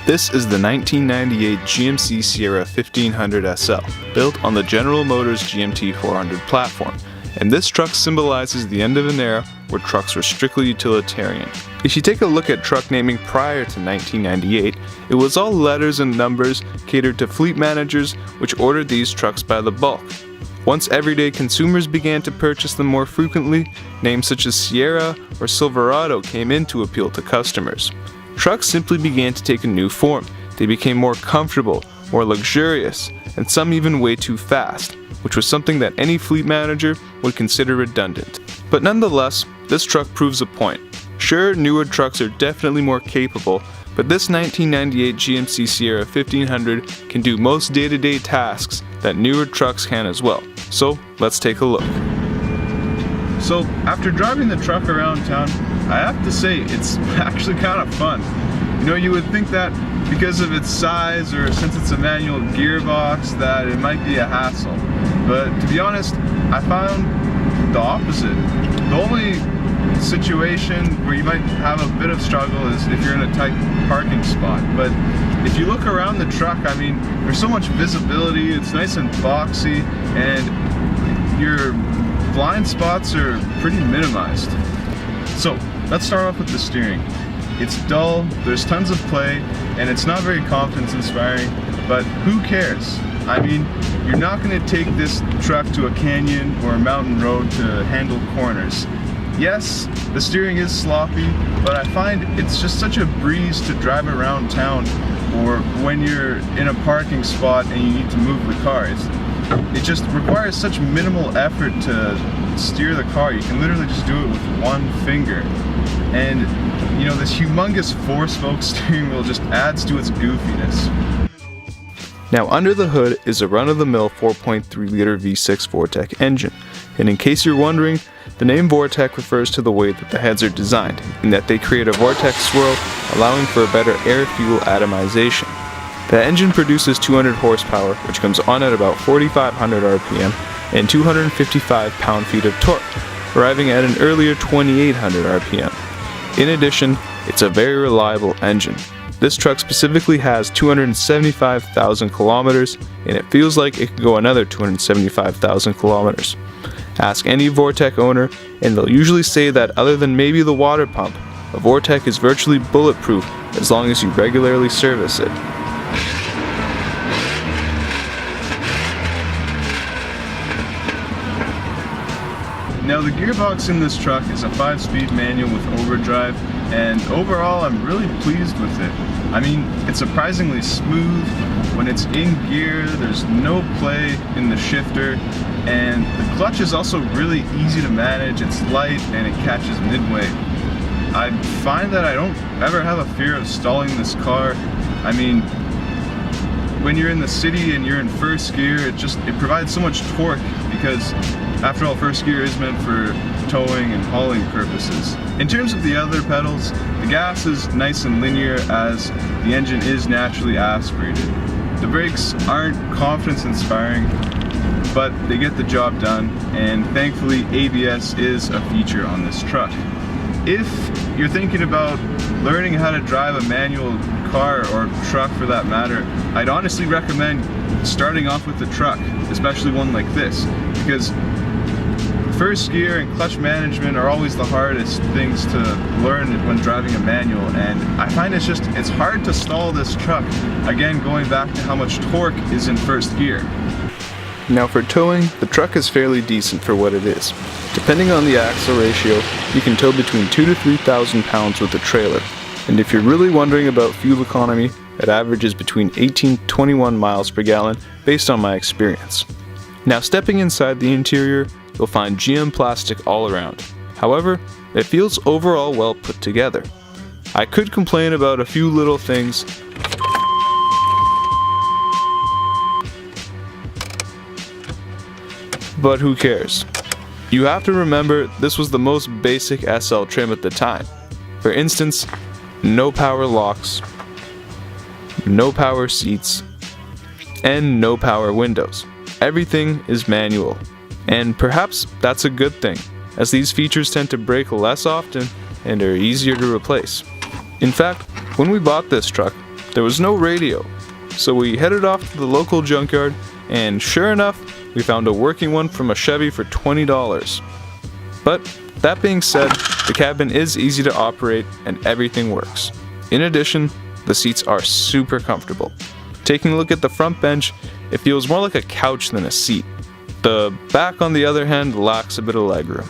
This is the 1998 GMC Sierra 1500 SL, built on the General Motors GMT 400 platform, and this truck symbolizes the end of an era where trucks were strictly utilitarian. If you take a look at truck naming prior to 1998, it was all letters and numbers catered to fleet managers which ordered these trucks by the bulk. Once everyday consumers began to purchase them more frequently, names such as Sierra or Silverado came in to appeal to customers. Trucks simply began to take a new form. They became more comfortable, more luxurious, and some even way too fast, which was something that any fleet manager would consider redundant. But nonetheless, this truck proves a point. Sure, newer trucks are definitely more capable, but this 1998 GMC Sierra 1500 can do most day-to-day tasks that newer trucks can as well. So let's take a look. So after driving the truck around town, I have to say it's actually kind of fun. You know, you would think that because of its size or since it's a manual gearbox that it might be a hassle. But to be honest, I found the opposite. The only situation where you might have a bit of struggle is if you're in a tight parking spot. But if you look around the truck, I mean, there's so much visibility, it's nice and boxy, and your blind spots are pretty minimized. So let's start off with the steering. It's dull, there's tons of play, and it's not very confidence inspiring, but who cares? I mean, you're not going to take this truck to a canyon or a mountain road to handle corners. Yes, the steering is sloppy, but I find it's just such a breeze to drive around town or when you're in a parking spot and you need to move the car. It just requires such minimal effort to steer the car. You can literally just do it with one finger. And you know, this humongous 4-spoke steering wheel just adds to its goofiness. Now under the hood is a run-of-the-mill 4.3 liter V6 Vortec engine. And in case you're wondering, the name Vortec refers to the way that the heads are designed, in that they create a vortex swirl, allowing for a better air-fuel atomization. The engine produces 200 horsepower, which comes on at about 4,500 RPM, and 255 pound-feet of torque, arriving at an earlier 2,800 RPM. In addition, it's a very reliable engine. This truck specifically has 275,000 kilometers, and it feels like it could go another 275,000 kilometers. Ask any Vortec owner, and they'll usually say that other than maybe the water pump, a Vortec is virtually bulletproof as long as you regularly service it. Now the gearbox in this truck is a 5-speed manual with overdrive, and overall I'm really pleased with it. I mean, it's surprisingly smooth. When it's in gear, there's no play in the shifter, and the clutch is also really easy to manage. It's light and it catches midway. I find that I don't ever have a fear of stalling this car. I mean, when you're in the city and you're in first gear, it provides so much torque because after all, first gear is meant for towing and hauling purposes. In terms of the other pedals, the gas is nice and linear as the engine is naturally aspirated. The brakes aren't confidence inspiring, but they get the job done, and thankfully ABS is a feature on this truck. If you're thinking about learning how to drive a manual car or truck for that matter, I'd honestly recommend starting off with the truck, especially one like this, because first gear and clutch management are always the hardest things to learn when driving a manual, and I find it's hard to stall this truck, again going back to how much torque is in first gear. Now for towing, the truck is fairly decent for what it is. Depending on the axle ratio, you can tow between 2,000 to 3,000 pounds with a trailer, and if you're really wondering about fuel economy, it averages between 18 to 21 miles per gallon based on my experience. Now stepping inside the interior, you'll find GM plastic all around. However, it feels overall well put together. I could complain about a few little things, but who cares? You have to remember this was the most basic SL trim at the time. For instance, no power locks, no power seats, and no power windows. Everything is manual. And perhaps that's a good thing, as these features tend to break less often and are easier to replace. In fact, when we bought this truck, there was no radio, so we headed off to the local junkyard, and sure enough, we found a working one from a Chevy for $20. But that being said, the cabin is easy to operate and everything works. In addition, the seats are super comfortable. Taking a look at the front bench, it feels more like a couch than a seat. The back, on the other hand, lacks a bit of legroom.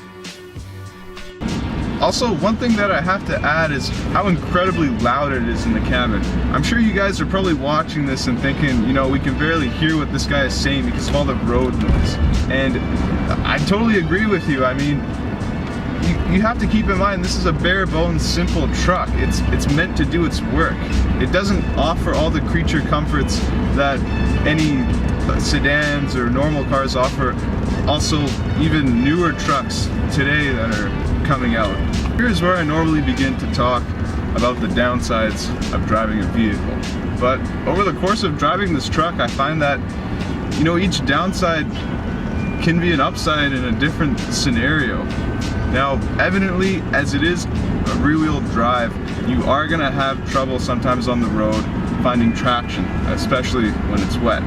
Also, one thing that I have to add is how incredibly loud it is in the cabin. I'm sure you guys are probably watching this and thinking, you know, we can barely hear what this guy is saying because of all the road noise. And I totally agree with you. I mean, you have to keep in mind this is a bare bones simple truck. It's meant to do its work. It doesn't offer all the creature comforts that any sedans or normal cars offer. Also, even newer trucks today that are coming out. Here's where I normally begin to talk about the downsides of driving a vehicle. But over the course of driving this truck, I find that, you know, each downside can be an upside in a different scenario. Now, evidently, as it is a rear-wheel drive, you are gonna have trouble sometimes on the road finding traction, especially when it's wet.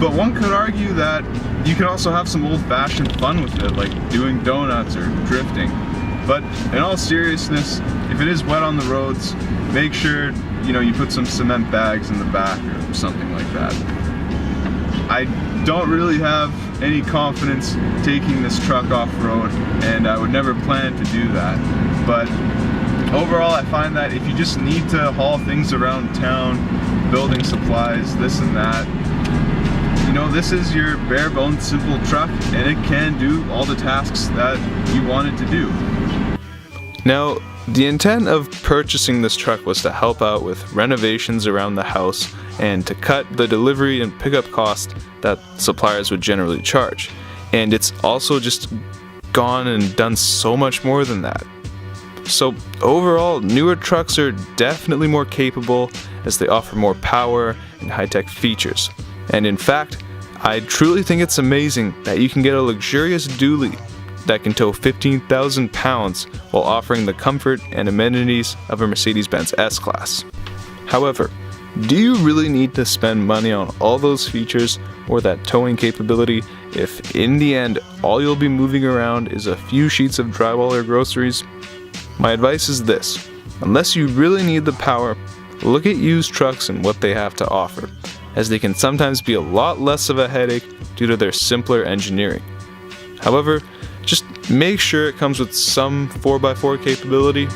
But one could argue that you can also have some old-fashioned fun with it, like doing donuts or drifting. But in all seriousness, if it is wet on the roads, make sure, you know, you put some cement bags in the back or something like that. I don't really have any confidence taking this truck off-road, and I would never plan to do that. But overall, I find that if you just need to haul things around town, building supplies, this and that, you know, this is your bare bones simple truck, and it can do all the tasks that you want it to do. Now, the intent of purchasing this truck was to help out with renovations around the house and to cut the delivery and pickup cost that suppliers would generally charge. And it's also just gone and done so much more than that. So overall, newer trucks are definitely more capable as they offer more power and high-tech features. And in fact, I truly think it's amazing that you can get a luxurious dually that can tow 15,000 pounds while offering the comfort and amenities of a Mercedes-Benz S-Class. However, do you really need to spend money on all those features or that towing capability if in the end all you'll be moving around is a few sheets of drywall or groceries? My advice is this: unless you really need the power, look at used trucks and what they have to offer, as they can sometimes be a lot less of a headache due to their simpler engineering. However, just make sure it comes with some 4x4 capability